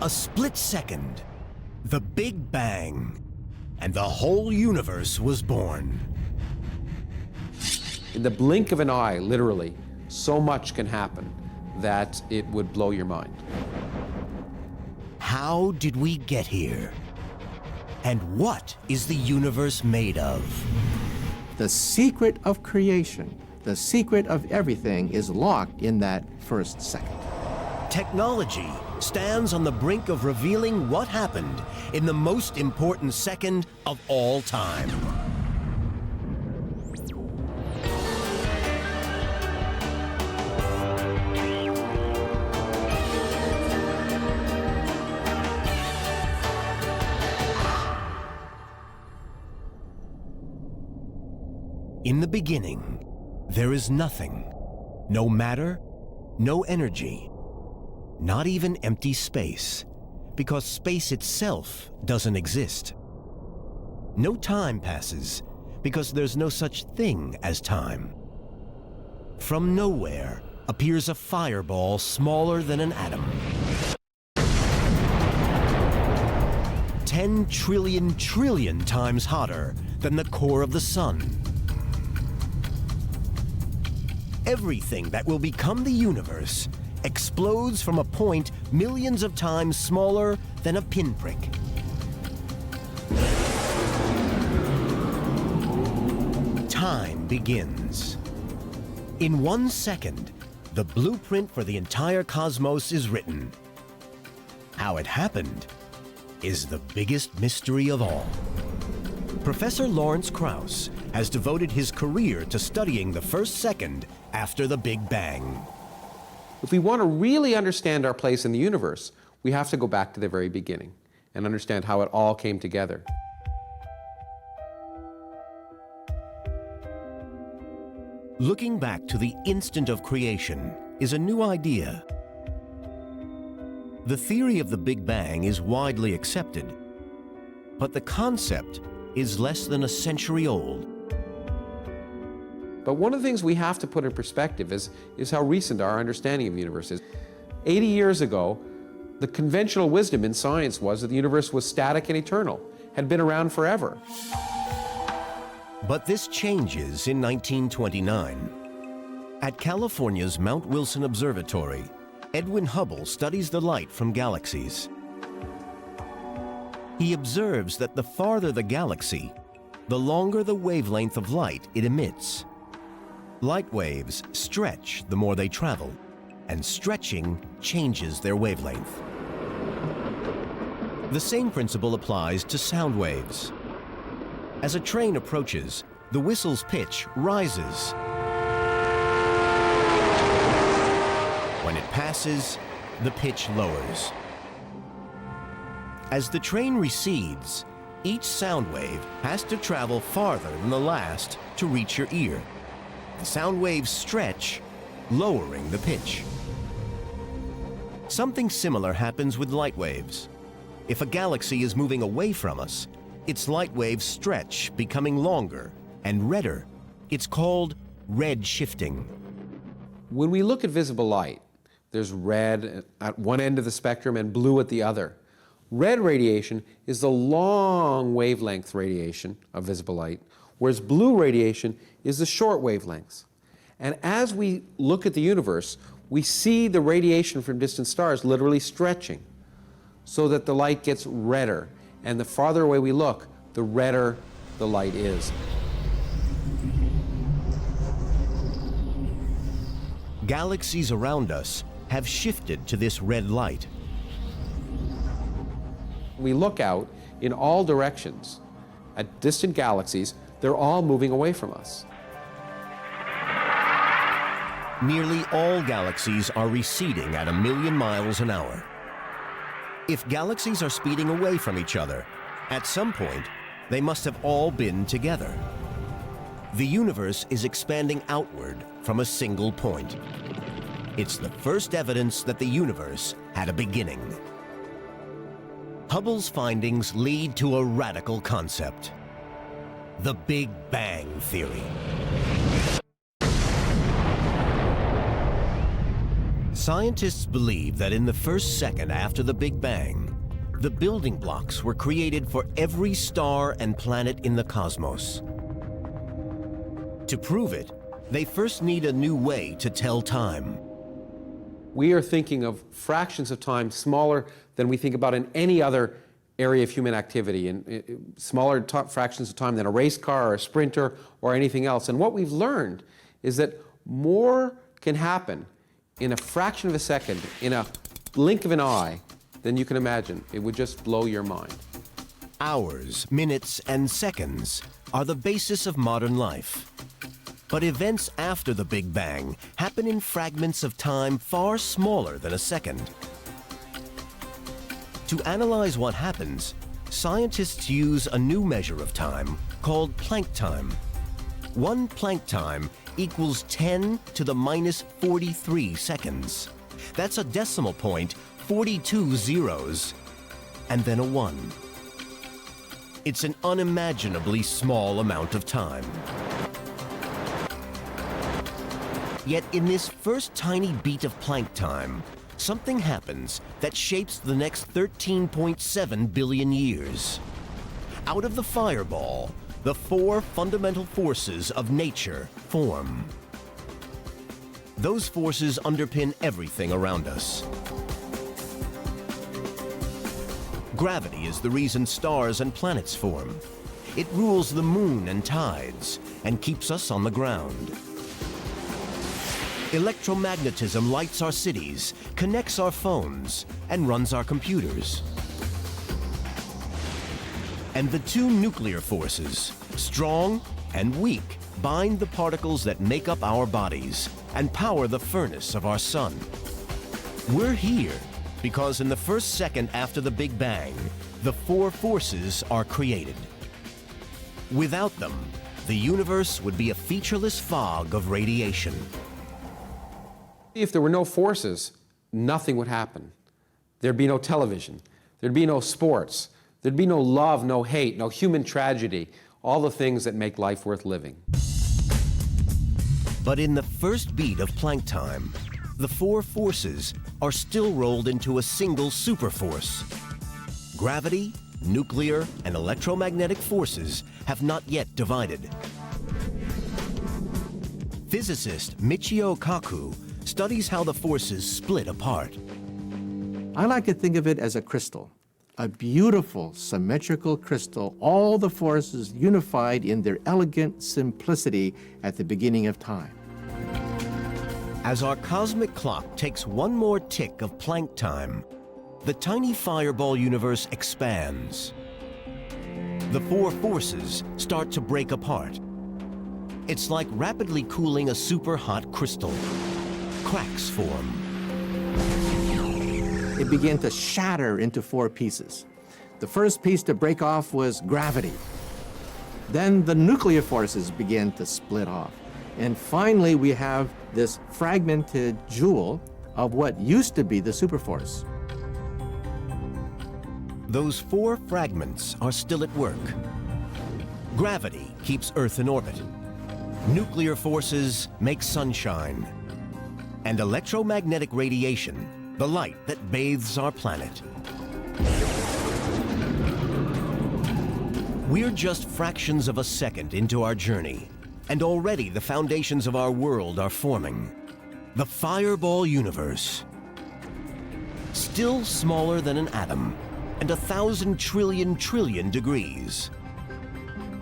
A split second, the Big Bang, and the whole universe was born. In the blink of an eye, literally, so much can happen that it would blow your mind. How did we get here? And what is the universe made of? The secret of creation, the secret of everything, is locked in that first second. Technology stands on the brink of revealing what happened in the most important second of all time. In the beginning, there is nothing. No matter, no energy, not even empty space, because space itself doesn't exist. No time passes, because there's no such thing as time. From nowhere appears a fireball smaller than an atom. 10 trillion times hotter than the core of the sun. Everything that will become the universe explodes from a point millions of times smaller than a pinprick. Time begins. In 1 second, the blueprint for the entire cosmos is written. How it happened is the biggest mystery of all. Professor Lawrence Krauss has devoted his career to studying the first second after the Big Bang. If we want to really understand our place in the universe, we have to go back to the very beginning and understand how it all came together. Looking back to the instant of creation is a new idea. The theory of the Big Bang is widely accepted, but the concept is less than a century old. But one of the things we have to put in perspective is how recent our understanding of the universe is. 80 years ago, the conventional wisdom in science was that the universe was static and eternal, had been around forever. But this changes in 1929. At California's Mount Wilson Observatory, Edwin Hubble studies the light from galaxies. He observes that the farther the galaxy, the longer the wavelength of light it emits. Light waves stretch the more they travel, and stretching changes their wavelength. The same principle applies to sound waves. As a train approaches, the whistle's pitch rises. When it passes, the pitch lowers. As the train recedes, each sound wave has to travel farther than the last to reach your ear. The sound waves stretch, lowering the pitch. Something similar happens with light waves. If a galaxy is moving away from us, its light waves stretch, becoming longer and redder. It's called red shifting. When we look at visible light, there's red at one end of the spectrum and blue at the other. Red radiation is the long wavelength radiation of visible light, whereas blue radiation is the short wavelengths. And as we look at the universe, we see the radiation from distant stars literally stretching so that the light gets redder. And the farther away we look, the redder the light is. Galaxies around us have shifted to this red light. We look out in all directions at distant galaxies, they're all moving away from us. Nearly all galaxies are receding at 1,000,000 miles an hour. If galaxies are speeding away from each other, at some point, they must have all been together. The universe is expanding outward from a single point. It's the first evidence that the universe had a beginning. Hubble's findings lead to a radical concept: the Big Bang theory. Scientists believe that in the first second after the Big Bang, the building blocks were created for every star and planet in the cosmos. To prove it, they first need a new way to tell time. We are thinking of fractions of time smaller than we think about in any other area of human activity, and smaller fractions of time than a race car or a sprinter or anything else. And what we've learned is that more can happen in a fraction of a second, in a blink of an eye, than you can imagine. It would just blow your mind. Hours, minutes, and seconds are the basis of modern life. But events after the Big Bang happen in fragments of time far smaller than a second. To analyze what happens, scientists use a new measure of time called Planck time. 1 Planck time equals 10 to the minus 43 seconds. That's a decimal point, 42 zeros, and then a 1. It's an unimaginably small amount of time. Yet in this first tiny beat of Planck time, something happens that shapes the next 13.7 billion years. Out of the fireball, the 4 fundamental forces of nature form. Those forces underpin everything around us. Gravity is the reason stars and planets form. It rules the moon and tides and keeps us on the ground. Electromagnetism lights our cities, connects our phones, and runs our computers. And the 2 nuclear forces, strong and weak, bind the particles that make up our bodies and power the furnace of our sun. We're here because in the first second after the Big Bang, the 4 forces are created. Without them, the universe would be a featureless fog of radiation. If there were no forces, nothing would happen. There'd be no television. There'd be no sports. There'd be no love, no hate, no human tragedy, all the things that make life worth living. But in the first beat of Planck time, the 4 forces are still rolled into a single superforce. Gravity, nuclear, and electromagnetic forces have not yet divided. Physicist Michio Kaku studies how the forces split apart. I like to think of it as a crystal, a beautiful symmetrical crystal, all the forces unified in their elegant simplicity at the beginning of time. As our cosmic clock takes one more tick of Planck time, the tiny fireball universe expands. The 4 forces start to break apart. It's like rapidly cooling a super hot crystal. Cracks form. It began to shatter into 4 pieces. The first piece to break off was gravity. Then the nuclear forces began to split off. And finally, we have this fragmented jewel of what used to be the superforce. Those 4 fragments are still at work. Gravity keeps Earth in orbit. Nuclear forces make sunshine. And electromagnetic radiation, the light that bathes our planet. We're just fractions of a second into our journey, and already the foundations of our world are forming. The fireball universe. Still smaller than an atom, and 1,000 trillion degrees.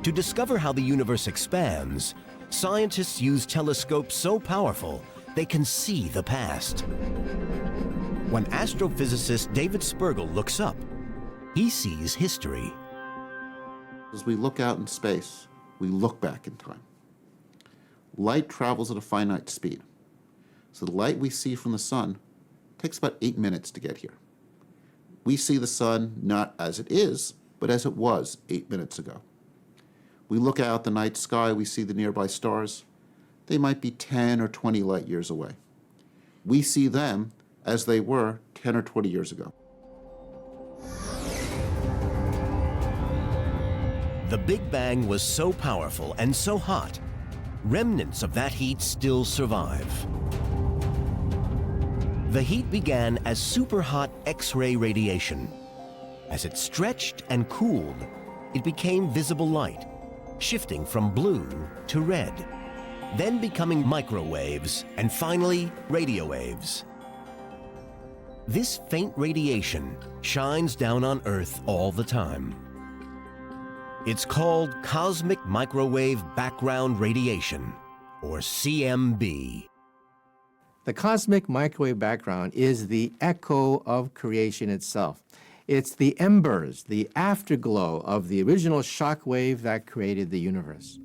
To discover how the universe expands, scientists use telescopes so powerful they can see the past. When astrophysicist David Spergel looks up, he sees history. As we look out in space, we look back in time. Light travels at a finite speed. So the light we see from the sun takes about 8 minutes to get here. We see the sun not as it is, but as it was 8 minutes ago. We look out the night sky, we see the nearby stars. They might be 10 or 20 light years away. We see them as they were 10 or 20 years ago. The Big Bang was so powerful and so hot, remnants of that heat still survive. The heat began as superhot X-ray radiation. As it stretched and cooled, it became visible light, shifting from blue to red, then becoming microwaves, and finally radio waves. This faint radiation shines down on Earth all the time. It's called cosmic microwave background radiation, or CMB. The cosmic microwave background is the echo of creation itself. It's the embers, the afterglow of the original shock wave that created the universe.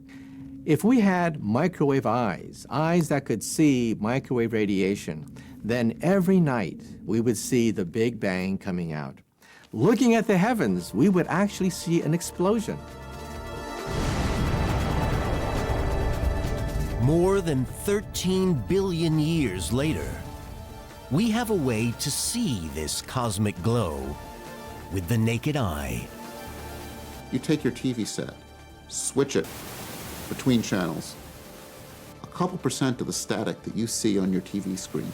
If we had microwave eyes that could see microwave radiation, then every night we would see the Big Bang coming out. Looking at the heavens, we would actually see an explosion. More than 13 billion years later, we have a way to see this cosmic glow with the naked eye. You take your TV set, switch it between channels. A couple percent of the static that you see on your TV screen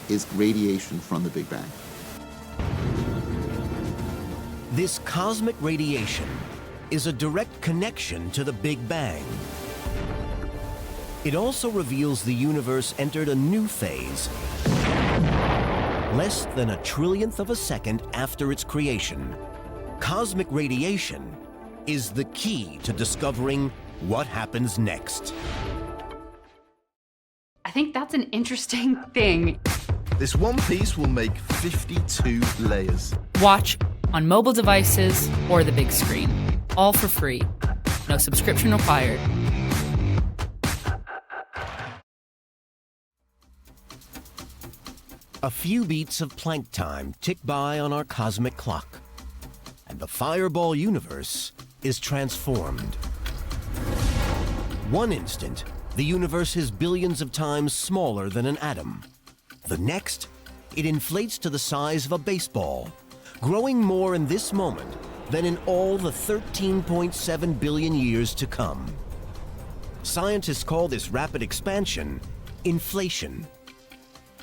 is radiation from the Big Bang. This cosmic radiation is a direct connection to the Big Bang. It also reveals the universe entered a new phase, less than a trillionth of a second after its creation. Cosmic radiation is the key to discovering what happens next. I think that's an interesting thing. This one piece will make 52 layers. Watch on mobile devices or the big screen. All for free. No subscription required. A few beats of Planck time tick by on our cosmic clock, and the fireball universe is transformed. One instant, the universe is billions of times smaller than an atom. The next, it inflates to the size of a baseball, growing more in this moment than in all the 13.7 billion years to come. Scientists call this rapid expansion inflation.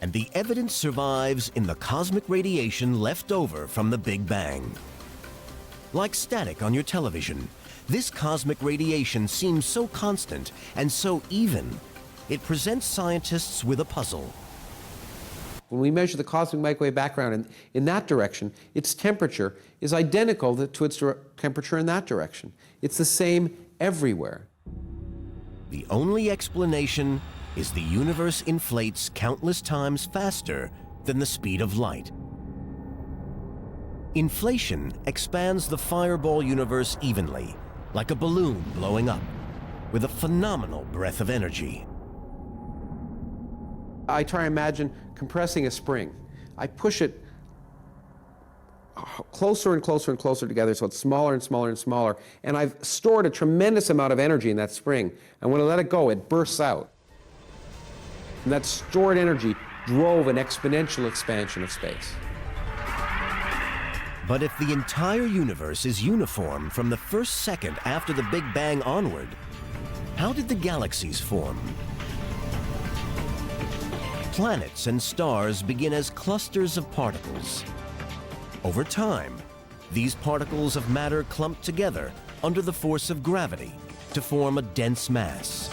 And the evidence survives in the cosmic radiation left over from the Big Bang. Like static on your television, this cosmic radiation seems so constant and so even, it presents scientists with a puzzle. When we measure the cosmic microwave background in that direction, its temperature is identical to its temperature in that direction. It's the same everywhere. The only explanation is the universe inflates countless times faster than the speed of light. Inflation expands the fireball universe evenly, like a balloon blowing up, with a phenomenal breath of energy. I try to imagine compressing a spring. I push it closer and closer and closer together so it's smaller and smaller and smaller, and I've stored a tremendous amount of energy in that spring, and when I let it go, it bursts out. And that stored energy drove an exponential expansion of space. But if the entire universe is uniform from the first second after the Big Bang onward, how did the galaxies form? Planets and stars begin as clusters of particles. Over time, these particles of matter clump together under the force of gravity to form a dense mass.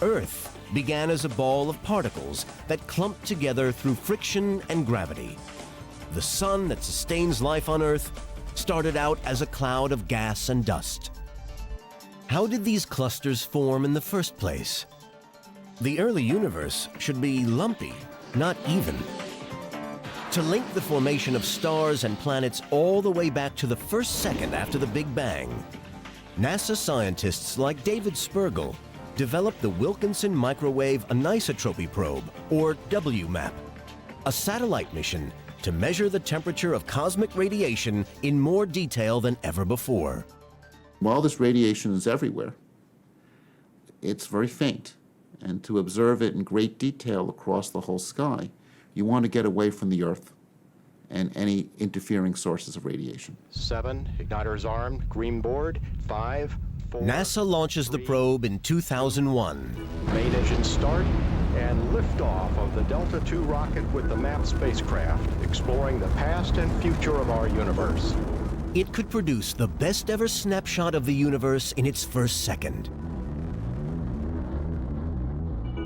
Earth began as a ball of particles that clumped together through friction and gravity. The sun that sustains life on Earth started out as a cloud of gas and dust. How did these clusters form in the first place? The early universe should be lumpy, not even. To link the formation of stars and planets all the way back to the first second after the Big Bang, NASA scientists like David Spergel developed the Wilkinson Microwave Anisotropy Probe, or WMAP, a satellite mission to measure the temperature of cosmic radiation in more detail than ever before. While this radiation is everywhere, it's very faint. And to observe it in great detail across the whole sky, you want to get away from the Earth and any interfering sources of radiation. 7, igniters armed, green board, 5, 4... NASA launches the probe in 2001. Main engine start. and liftoff of the Delta II rocket with the MAP spacecraft, exploring the past and future of our universe. It could produce the best ever snapshot of the universe in its first second.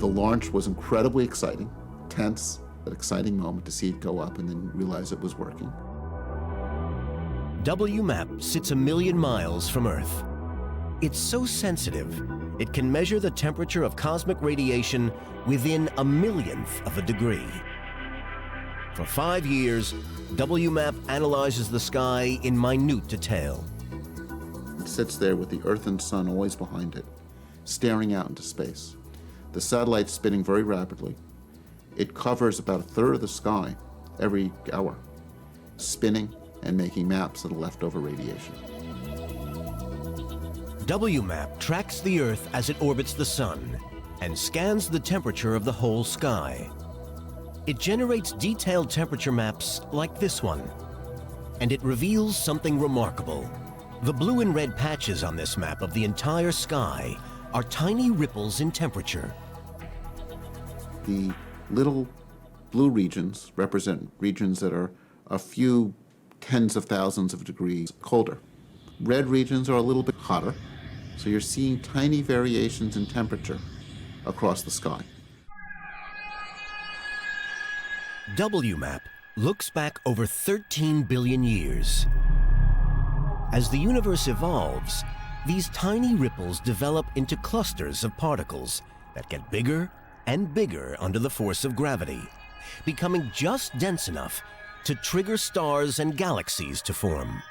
The launch was incredibly exciting, tense, an exciting moment to see it go up and then realize it was working. WMAP sits 1 million miles from Earth. It's so sensitive, it can measure the temperature of cosmic radiation within 1/1,000,000th of a degree. For 5 years, WMAP analyzes the sky in minute detail. It sits there with the Earth and Sun always behind it, staring out into space. The satellite's spinning very rapidly. It covers about 1/3 of the sky every hour, spinning and making maps of the leftover radiation. WMAP tracks the Earth as it orbits the Sun and scans the temperature of the whole sky. It generates detailed temperature maps like this one, and it reveals something remarkable. The blue and red patches on this map of the entire sky are tiny ripples in temperature. The little blue regions represent regions that are a few tens of thousands of degrees colder. Red regions are a little bit hotter, so you're seeing tiny variations in temperature across the sky. WMAP looks back over 13 billion years. As the universe evolves, these tiny ripples develop into clusters of particles that get bigger and bigger under the force of gravity, becoming just dense enough to trigger stars and galaxies to form.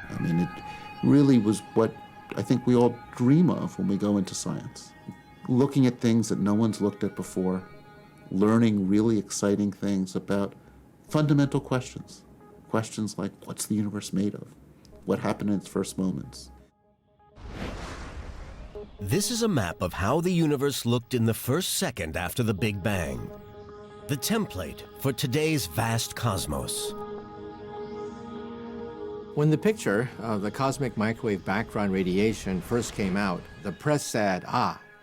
I mean, it really was what I think we all dream of when we go into science. Looking at things that no one's looked at before, learning really exciting things about fundamental questions. Questions like, what's the universe made of? What happened in its first moments? This is a map of how the universe looked in the first second after the Big Bang. The template for today's vast cosmos. When the picture of the cosmic microwave background radiation first came out, the press said,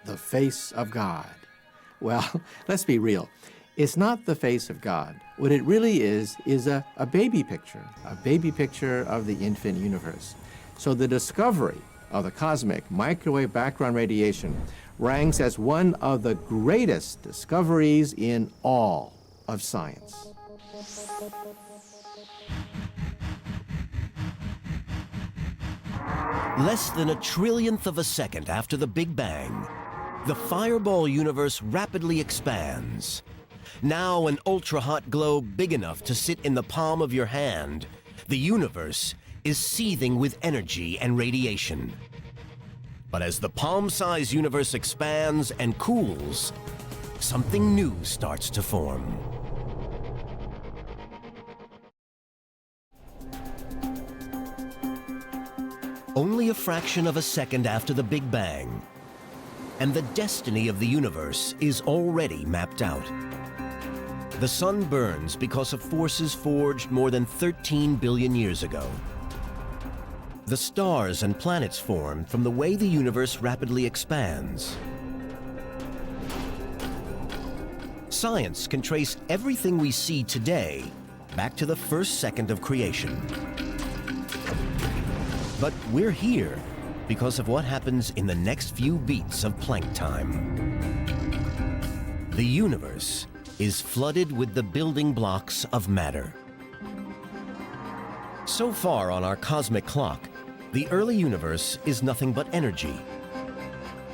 the face of God. Well, let's be real. It's not the face of God. What it really is a baby picture of the infant universe. So the discovery of the cosmic microwave background radiation ranks as one of the greatest discoveries in all of science. Less than 1/1,000,000th of a second after the Big Bang, the fireball universe rapidly expands. Now an ultra-hot globe big enough to sit in the palm of your hand, the universe is seething with energy and radiation. But as the palm-sized universe expands and cools, something new starts to form. Only a fraction of a second after the Big Bang, and the destiny of the universe is already mapped out. The sun burns because of forces forged more than 13 billion years ago. The stars and planets form from the way the universe rapidly expands. Science can trace everything we see today back to the first second of creation. But we're here because of what happens in the next few beats of Planck time. The universe is flooded with the building blocks of matter. So far on our cosmic clock, the early universe is nothing but energy.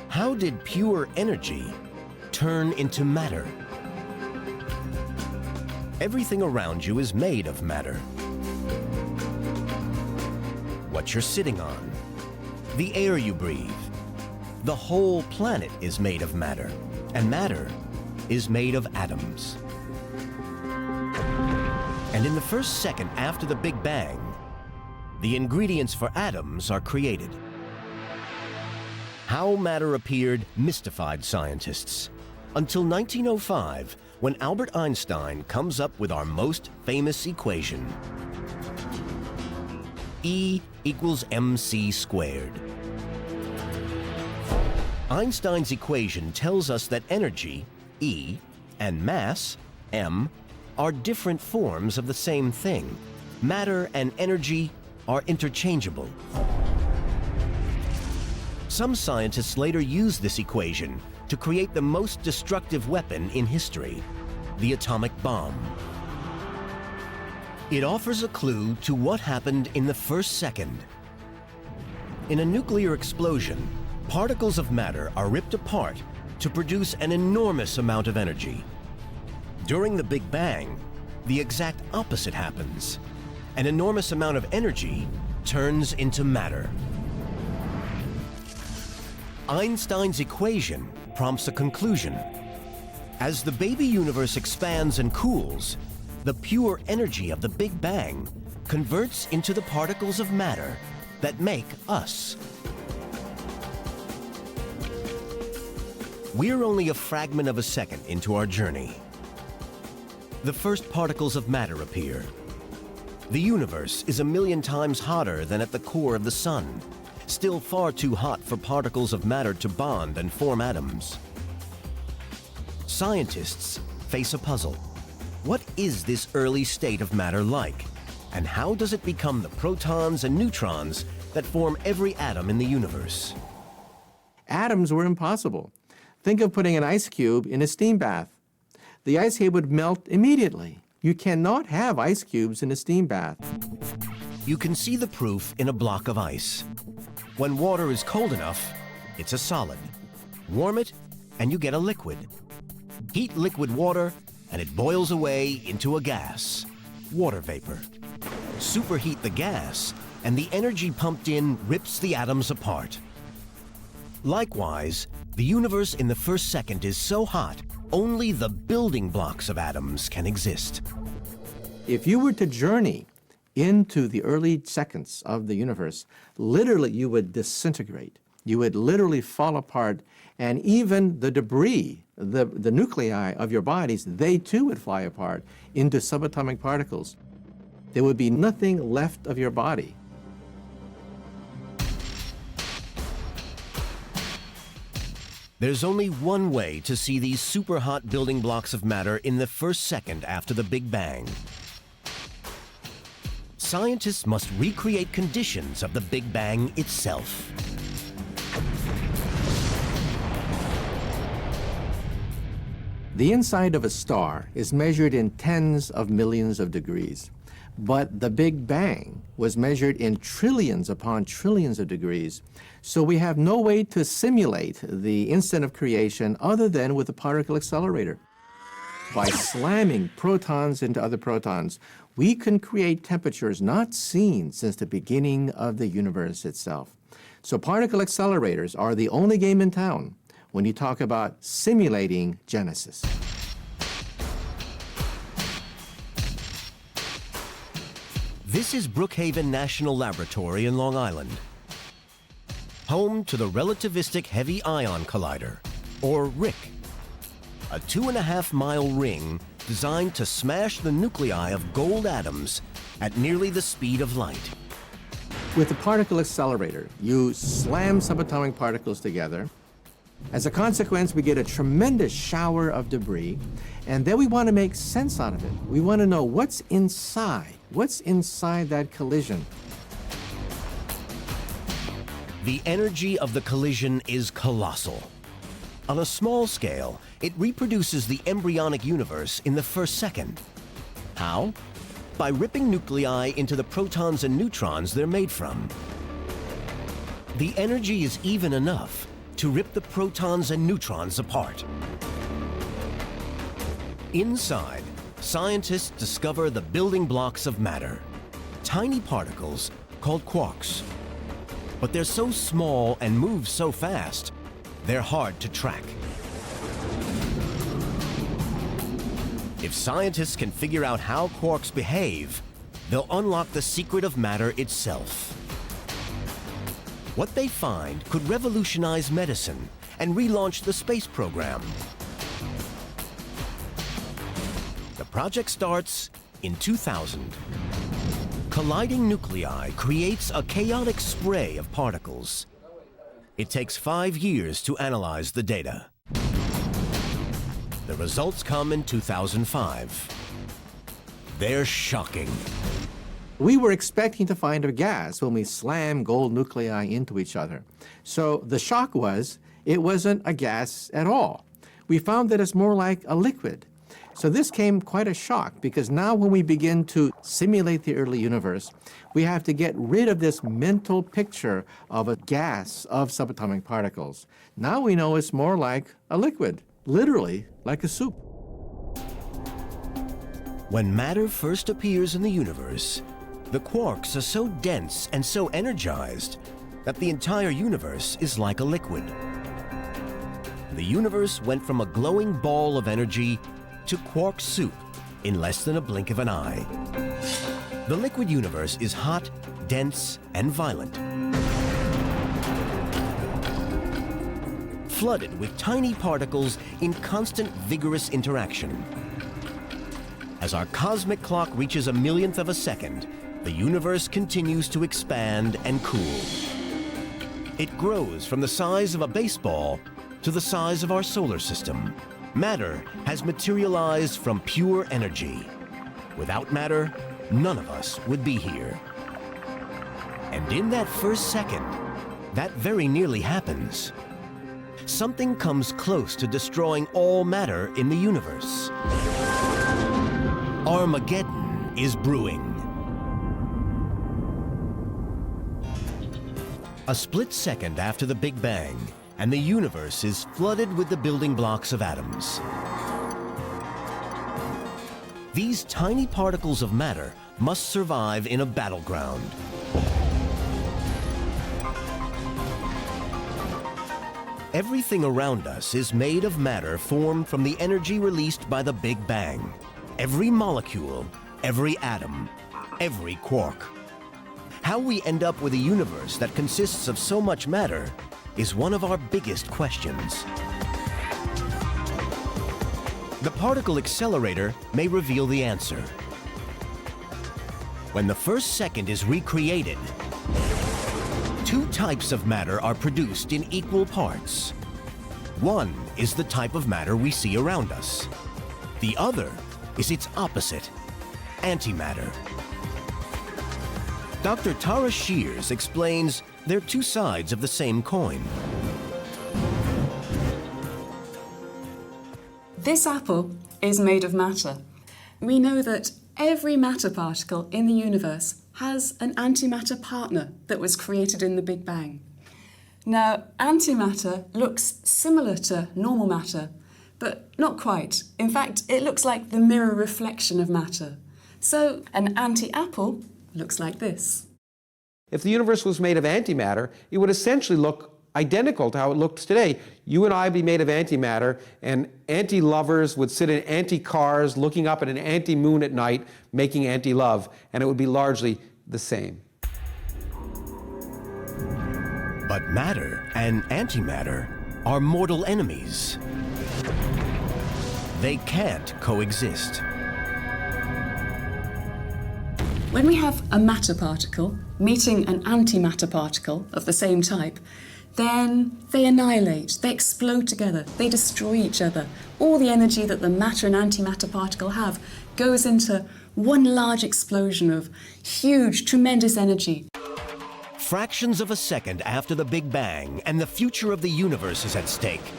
How did pure energy turn into matter? Everything around you is made of matter. What you're sitting on, the air you breathe, the whole planet is made of matter, and matter is made of atoms. And in the first second after the Big Bang, the ingredients for atoms are created. How matter appeared mystified scientists, until 1905, when Albert Einstein comes up with our most famous equation. E = mc². Einstein's equation tells us that energy, E, and mass, m, are different forms of the same thing. Matter and energy are interchangeable. Some scientists later used this equation to create the most destructive weapon in history, the atomic bomb. It offers a clue to what happened in the first second. In a nuclear explosion, particles of matter are ripped apart to produce an enormous amount of energy. During the Big Bang, the exact opposite happens. An enormous amount of energy turns into matter. Einstein's equation prompts a conclusion. As the baby universe expands and cools, the pure energy of the Big Bang converts into the particles of matter that make us. We're only a fragment of a second into our journey. The first particles of matter appear. The universe is 1,000,000 times hotter than at the core of the sun, still far too hot for particles of matter to bond and form atoms. Scientists face a puzzle. What is this early state of matter like? And how does it become the protons and neutrons that form every atom in the universe? Atoms were impossible. Think of putting an ice cube in a steam bath. The ice cube would melt immediately. You cannot have ice cubes in a steam bath. You can see the proof in a block of ice. When water is cold enough, it's a solid. Warm it, and you get a liquid. Heat liquid water, and it boils away into a gas, water vapor. Superheat the gas, and the energy pumped in rips the atoms apart. Likewise, the universe in the first second is so hot, only the building blocks of atoms can exist. If you were to journey into the early seconds of the universe, literally you would disintegrate. You would literally fall apart, and even the debris, the nuclei of your bodies, they too would fly apart into subatomic particles. There would be nothing left of your body. There's only one way to see these super hot building blocks of matter in the first second after the Big Bang. Scientists must recreate conditions of the Big Bang itself. The inside of a star is measured in tens of millions of degrees, but the Big Bang was measured in trillions upon trillions of degrees. So we have no way to simulate the instant of creation other than with a particle accelerator. By slamming protons into other protons, we can create temperatures not seen since the beginning of the universe itself. So particle accelerators are the only game in town when you talk about simulating Genesis. This is Brookhaven National Laboratory in Long Island, home to the Relativistic Heavy Ion Collider, or RHIC, a 2.5-mile ring designed to smash the nuclei of gold atoms at nearly the speed of light. With the particle accelerator, you slam subatomic particles together. As a consequence, we get a tremendous shower of debris, and then we want to make sense out of it. We want to know what's inside that collision. The energy of the collision is colossal. On a small scale, it reproduces the embryonic universe in the first second. How? By ripping nuclei into the protons and neutrons they're made from. The energy is even enough to rip the protons and neutrons apart. Inside, scientists discover the building blocks of matter, tiny particles called quarks. But they're so small and move so fast, they're hard to track. If scientists can figure out how quarks behave, they'll unlock the secret of matter itself. What they find could revolutionize medicine and relaunch the space program. The project starts in 2000. Colliding nuclei creates a chaotic spray of particles. It takes 5 years to analyze the data. The results come in 2005. They're shocking. We were expecting to find a gas when we slammed gold nuclei into each other. So the shock was, it wasn't a gas at all. We found that it's more like a liquid. So this came quite a shock, because now when we begin to simulate the early universe, we have to get rid of this mental picture of a gas of subatomic particles. Now we know it's more like a liquid, literally like a soup. When matter first appears in the universe, the quarks are so dense and so energized that the entire universe is like a liquid. The universe went from a glowing ball of energy to quark soup in less than a blink of an eye. The liquid universe is hot, dense, and violent. Flooded with tiny particles in constant vigorous interaction. As our cosmic clock reaches a millionth of a second, the universe continues to expand and cool. It grows from the size of a baseball to the size of our solar system. Matter has materialized from pure energy. Without matter, none of us would be here. And in that first second, that very nearly happens. Something comes close to destroying all matter in the universe. Armageddon is brewing. A split second after the Big Bang, and the universe is flooded with the building blocks of atoms. These tiny particles of matter must survive in a battleground. Everything around us is made of matter formed from the energy released by the Big Bang. Every molecule, every atom, every quark. How we end up with a universe that consists of so much matter is one of our biggest questions. The particle accelerator may reveal the answer. When the first second is recreated, two types of matter are produced in equal parts. One is the type of matter we see around us. The other is its opposite, antimatter. Dr. Tara Shears explains they're two sides of the same coin. This apple is made of matter. We know that every matter particle in the universe has an antimatter partner that was created in the Big Bang. Now, antimatter looks similar to normal matter, but not quite. In fact, it looks like the mirror reflection of matter. So an anti-apple looks like this. If the universe was made of antimatter, it would essentially look identical to how it looks today. You and I would be made of antimatter, and anti-lovers would sit in anti-cars looking up at an anti-moon at night making anti-love, and it would be largely the same. But matter and antimatter are mortal enemies. They can't coexist. When we have a matter particle meeting an antimatter particle of the same type, then they annihilate, they explode together, they destroy each other. All the energy that the matter and antimatter particle have goes into one large explosion of huge, tremendous energy. Fractions of a second after the Big Bang and the future of the universe is at stake,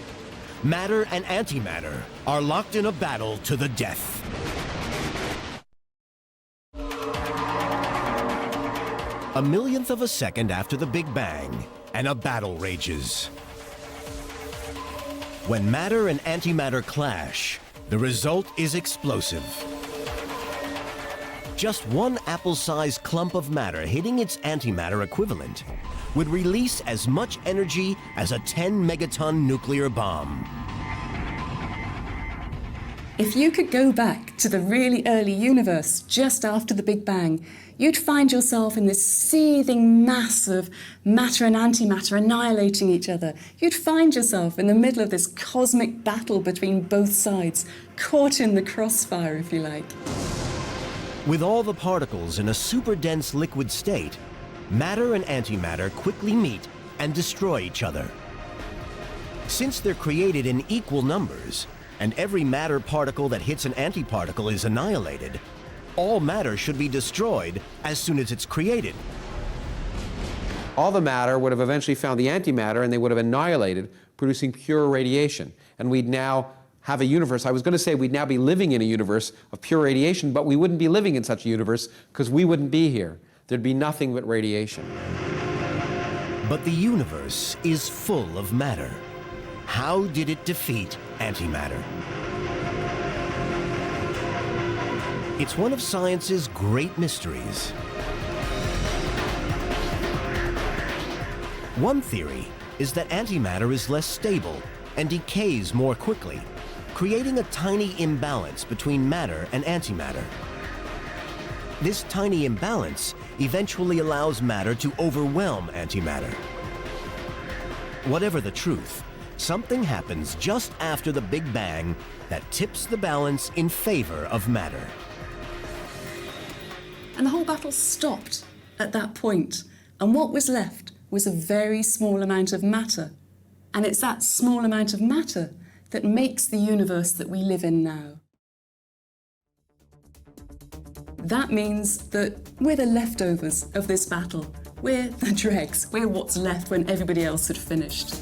matter and antimatter are locked in a battle to the death. A millionth of a second after the Big Bang, and a battle rages. When matter and antimatter clash, the result is explosive. Just one apple-sized clump of matter hitting its antimatter equivalent would release as much energy as a 10-megaton nuclear bomb. If you could go back to the really early universe just after the Big Bang, you'd find yourself in this seething mass of matter and antimatter annihilating each other. You'd find yourself in the middle of this cosmic battle between both sides, caught in the crossfire, if you like. With all the particles in a super-dense liquid state, matter and antimatter quickly meet and destroy each other. Since they're created in equal numbers, and every matter particle that hits an antiparticle is annihilated, all matter should be destroyed as soon as it's created. All the matter would have eventually found the antimatter and they would have annihilated, producing pure radiation. And we'd now have a universe. I was going to say we'd now be living in a universe of pure radiation, but we wouldn't be living in such a universe because we wouldn't be here. There'd be nothing but radiation. But the universe is full of matter. How did it defeat antimatter? It's one of science's great mysteries. One theory is that antimatter is less stable and decays more quickly, creating a tiny imbalance between matter and antimatter. This tiny imbalance eventually allows matter to overwhelm antimatter. Whatever the truth, something happens just after the Big Bang that tips the balance in favor of matter. And the whole battle stopped at that point, and what was left was a very small amount of matter. And it's that small amount of matter that makes the universe that we live in now. That means that we're the leftovers of this battle. We're the dregs. We're what's left when everybody else had finished.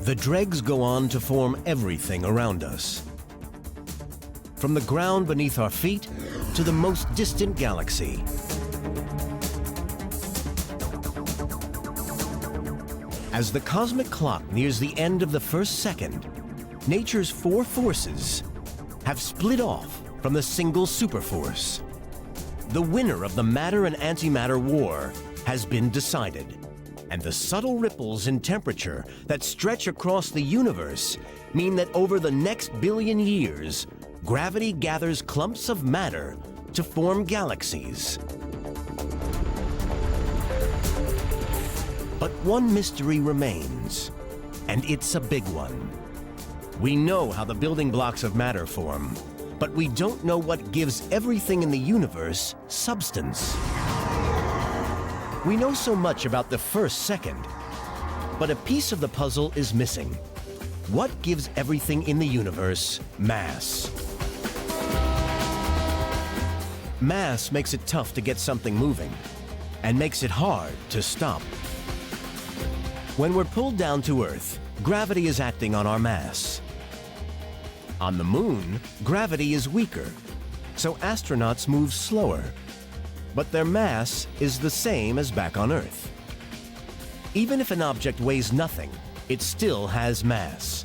The dregs go on to form everything around us. From the ground beneath our feet to the most distant galaxy. As the cosmic clock nears the end of the first second, nature's four forces have split off from the single superforce. The winner of the matter and antimatter war has been decided, and the subtle ripples in temperature that stretch across the universe mean that over the next billion years, gravity gathers clumps of matter to form galaxies. But one mystery remains, and it's a big one. We know how the building blocks of matter form, but we don't know what gives everything in the universe substance. We know so much about the first second, but a piece of the puzzle is missing. What gives everything in the universe mass? Mass makes it tough to get something moving, and makes it hard to stop. When we're pulled down to Earth, gravity is acting on our mass. On the Moon, gravity is weaker, so astronauts move slower, but their mass is the same as back on Earth. Even if an object weighs nothing, it still has mass.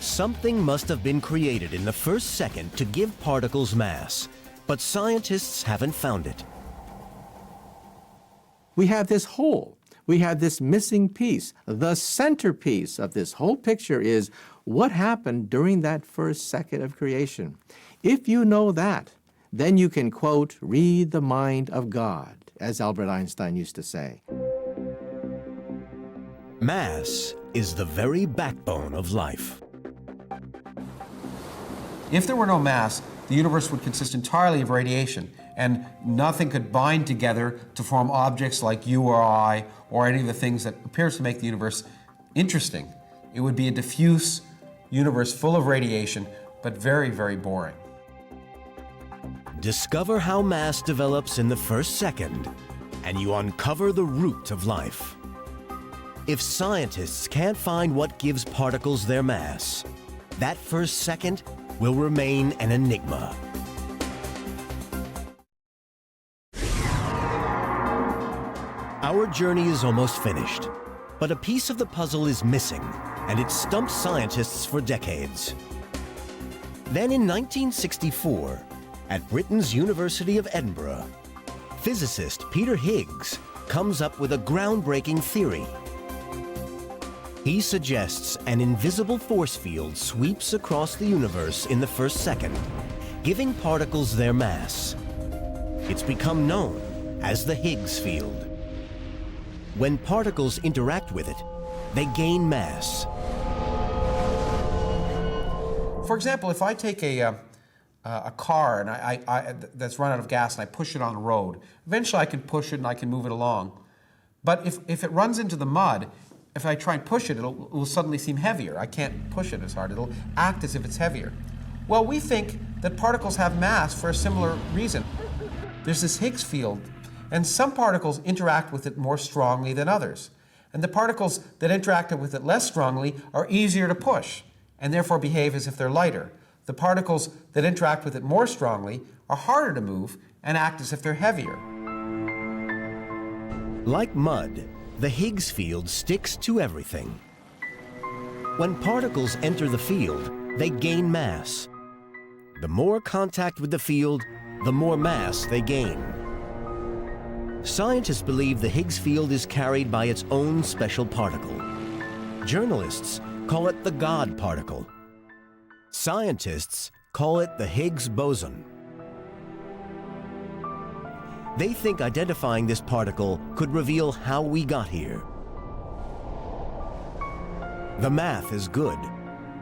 Something must have been created in the first second to give particles mass, but scientists haven't found it. We have this hole. We have this missing piece. The centerpiece of this whole picture is what happened during that first second of creation. If you know that, then you can, quote, read the mind of God, as Albert Einstein used to say. Mass is the very backbone of life. If there were no mass, the universe would consist entirely of radiation, and nothing could bind together to form objects like you or I, or any of the things that appears to make the universe interesting. It would be a diffuse universe full of radiation, but very, very boring. Discover how mass develops in the first second, and you uncover the root of life. If scientists can't find what gives particles their mass, that first second will remain an enigma. Our journey is almost finished, but a piece of the puzzle is missing, and it stumped scientists for decades. Then in 1964, at Britain's University of Edinburgh, physicist Peter Higgs comes up with a groundbreaking theory. He suggests an invisible force field sweeps across the universe in the first second, giving particles their mass. It's become known as the Higgs field. When particles interact with it, they gain mass. For example, if I take a a car and that's run out of gas, and I push it on the road. Eventually I can push it and I can move it along. But if it runs into the mud, if I try and push it, it will suddenly seem heavier. I can't push it as hard. It'll act as if it's heavier. Well, we think that particles have mass for a similar reason. There's this Higgs field, and some particles interact with it more strongly than others. And the particles that interact with it less strongly are easier to push, and therefore behave as if they're lighter. The particles that interact with it more strongly are harder to move and act as if they're heavier. Like mud, the Higgs field sticks to everything. When particles enter the field, they gain mass. The more contact with the field, the more mass they gain. Scientists believe the Higgs field is carried by its own special particle. Journalists call it the God particle. Scientists call it the Higgs boson. They think identifying this particle could reveal how we got here. The math is good,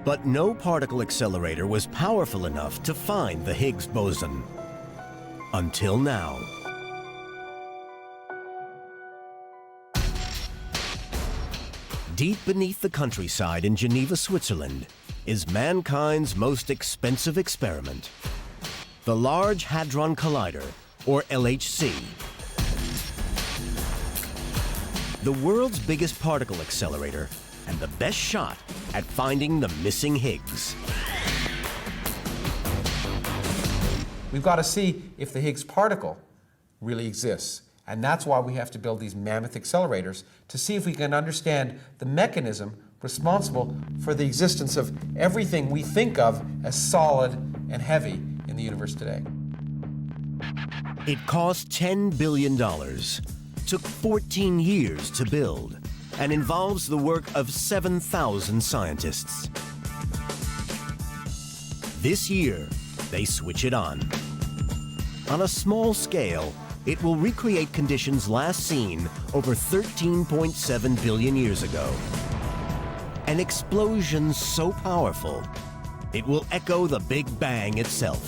but no particle accelerator was powerful enough to find the Higgs boson. Until now. Deep beneath the countryside in Geneva, Switzerland, is mankind's most expensive experiment, the Large Hadron Collider, or LHC. The world's biggest particle accelerator and the best shot at finding the missing Higgs. We've got to see if the Higgs particle really exists. And that's why we have to build these mammoth accelerators, to see if we can understand the mechanism responsible for the existence of everything we think of as solid and heavy in the universe today. It cost $10 billion, took 14 years to build, and involves the work of 7,000 scientists. This year, they switch it on. On a small scale, it will recreate conditions last seen over 13.7 billion years ago. An explosion so powerful, it will echo the Big Bang itself.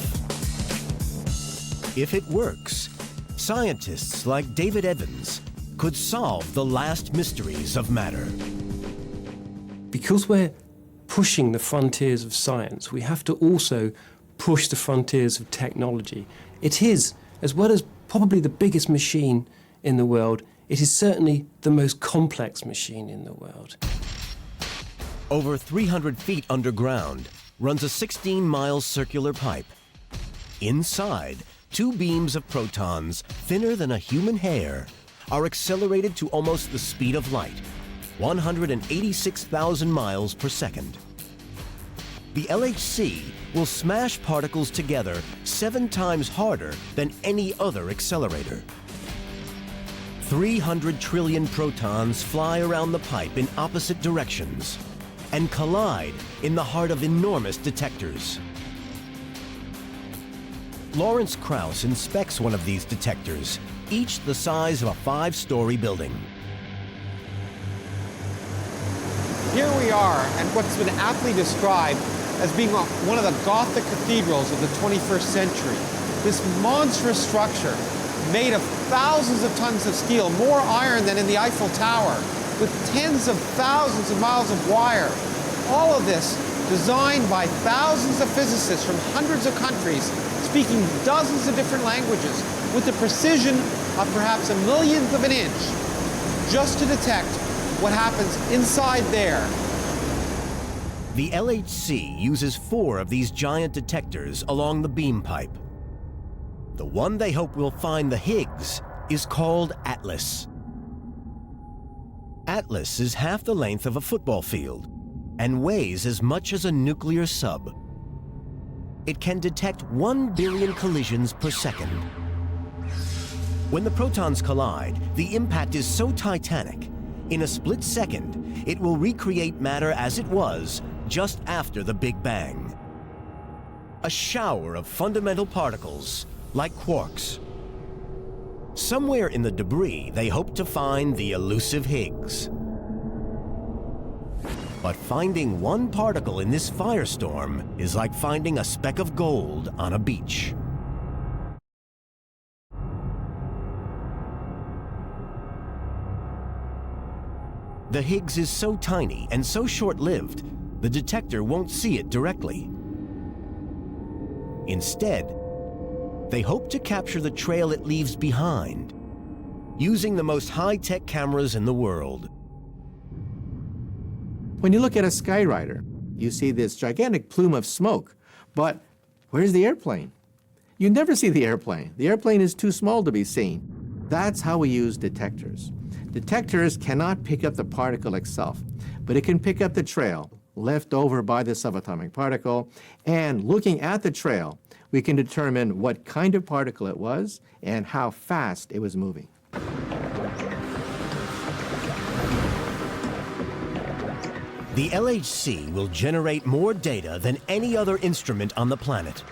If it works, scientists like David Evans could solve the last mysteries of matter. Because we're pushing the frontiers of science, we have to also push the frontiers of technology. It is, as well as probably the biggest machine in the world, it is certainly the most complex machine in the world. Over 300 feet underground runs a 16-mile circular pipe. Inside, two beams of protons, thinner than a human hair, are accelerated to almost the speed of light, 186,000 miles per second. The LHC will smash particles together 7 times harder than any other accelerator. 300 trillion protons fly around the pipe in opposite directions and collide in the heart of enormous detectors. Lawrence Krauss inspects one of these detectors, each the size of a 5-story building. Here we are at what's been aptly described as being one of the Gothic cathedrals of the 21st century. This monstrous structure made of thousands of tons of steel, more iron than in the Eiffel Tower, with tens of thousands of miles of wire. All of this designed by thousands of physicists from hundreds of countries, speaking dozens of different languages, with the precision of perhaps a millionth of an inch, just to detect what happens inside there. The LHC uses 4 of these giant detectors along the beam pipe. The one they hope will find the Higgs is called Atlas. Atlas is half the length of a football field and weighs as much as a nuclear sub. It can detect 1 billion collisions per second. When the protons collide, the impact is so titanic, in a split second, it will recreate matter as it was just after the Big Bang. A shower of fundamental particles, like quarks. Somewhere in the debris, they hope to find the elusive Higgs. But finding one particle in this firestorm is like finding a speck of gold on a beach. The Higgs is so tiny and so short-lived, the detector won't see it directly. Instead, they hope to capture the trail it leaves behind, using the most high-tech cameras in the world. When you look at a Skyrider, you see this gigantic plume of smoke, but where's the airplane? You never see the airplane. The airplane is too small to be seen. That's how we use detectors. Detectors cannot pick up the particle itself, but it can pick up the trail left over by the subatomic particle, and looking at the trail, we can determine what kind of particle it was and how fast it was moving. The LHC will generate more data than any other instrument on the planet.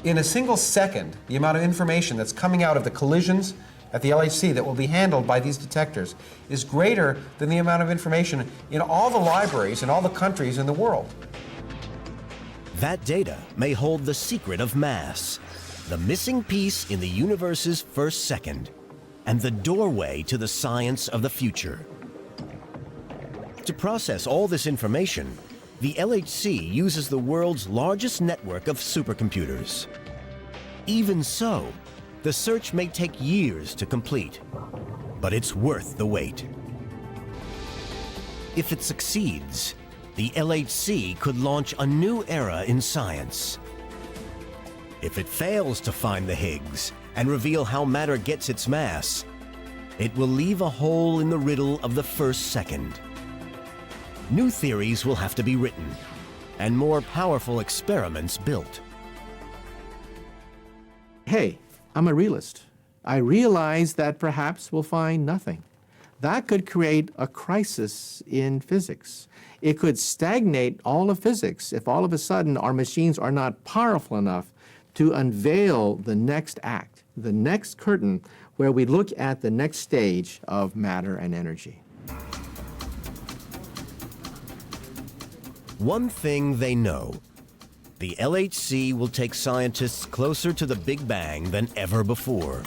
In a single second, the amount of information that's coming out of the collisions at the LHC that will be handled by these detectors is greater than the amount of information in all the libraries in all the countries in the world. That data may hold the secret of mass, the missing piece in the universe's first second, and the doorway to the science of the future. To process all this information, the LHC uses the world's largest network of supercomputers. Even so, the search may take years to complete, but it's worth the wait. If it succeeds, the LHC could launch a new era in science. If it fails to find the Higgs and reveal how matter gets its mass, it will leave a hole in the riddle of the first second. New theories will have to be written, and more powerful experiments built. Hey, I'm a realist. I realize that perhaps we'll find nothing. That could create a crisis in physics. It could stagnate all of physics if all of a sudden our machines are not powerful enough to unveil the next act, the next curtain, where we look at the next stage of matter and energy. One thing they know: the LHC will take scientists closer to the Big Bang than ever before.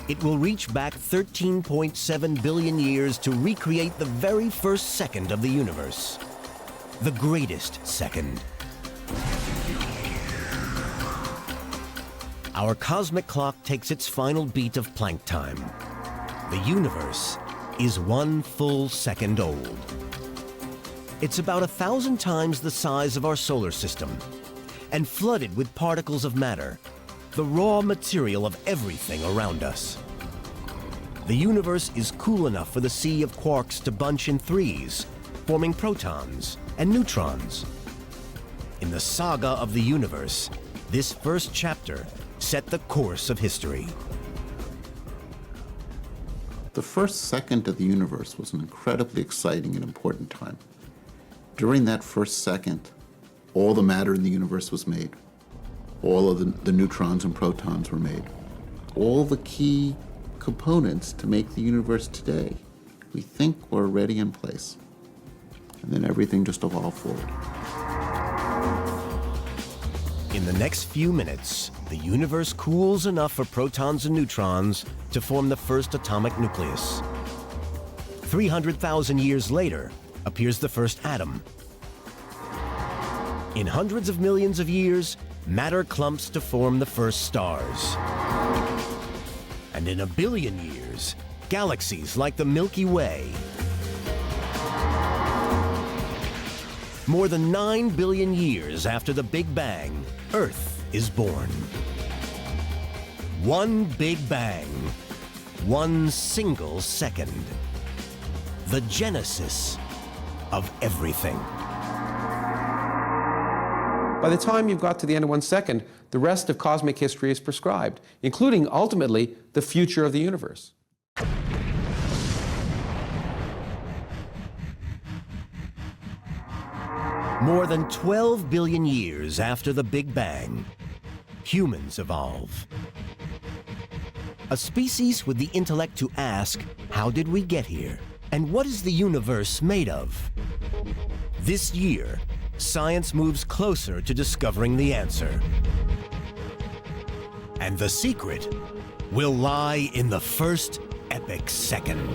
It will reach back 13.7 billion years to recreate the very first second of the universe. The greatest second. Our cosmic clock takes its final beat of Planck time. The universe is 1 full second old. It's about 1,000 times the size of our solar system, and flooded with particles of matter, the raw material of everything around us. The universe is cool enough for the sea of quarks to bunch in threes, forming protons and neutrons. In the saga of the universe, this first chapter set the course of history. The first second of the universe was an incredibly exciting and important time. During that first second, all the matter in the universe was made. All of the neutrons and protons were made. All the key components to make the universe today, we think, were already in place. And then everything just evolved forward. In the next few minutes, the universe cools enough for protons and neutrons to form the first atomic nucleus. 300,000 years later appears the first atom. In hundreds of millions of years, matter clumps to form the first stars. And in 1 billion years, galaxies like the Milky Way. More than 9 billion years after the Big Bang, Earth is born. One Big Bang, one single second. The genesis of everything. By the time you've got to the end of 1 second, the rest of cosmic history is prescribed, including, ultimately, the future of the universe. More than 12 billion years after the Big Bang, humans evolve. A species with the intellect to ask, how did we get here? And what is the universe made of? This year, science moves closer to discovering the answer. And the secret will lie in the first epic second.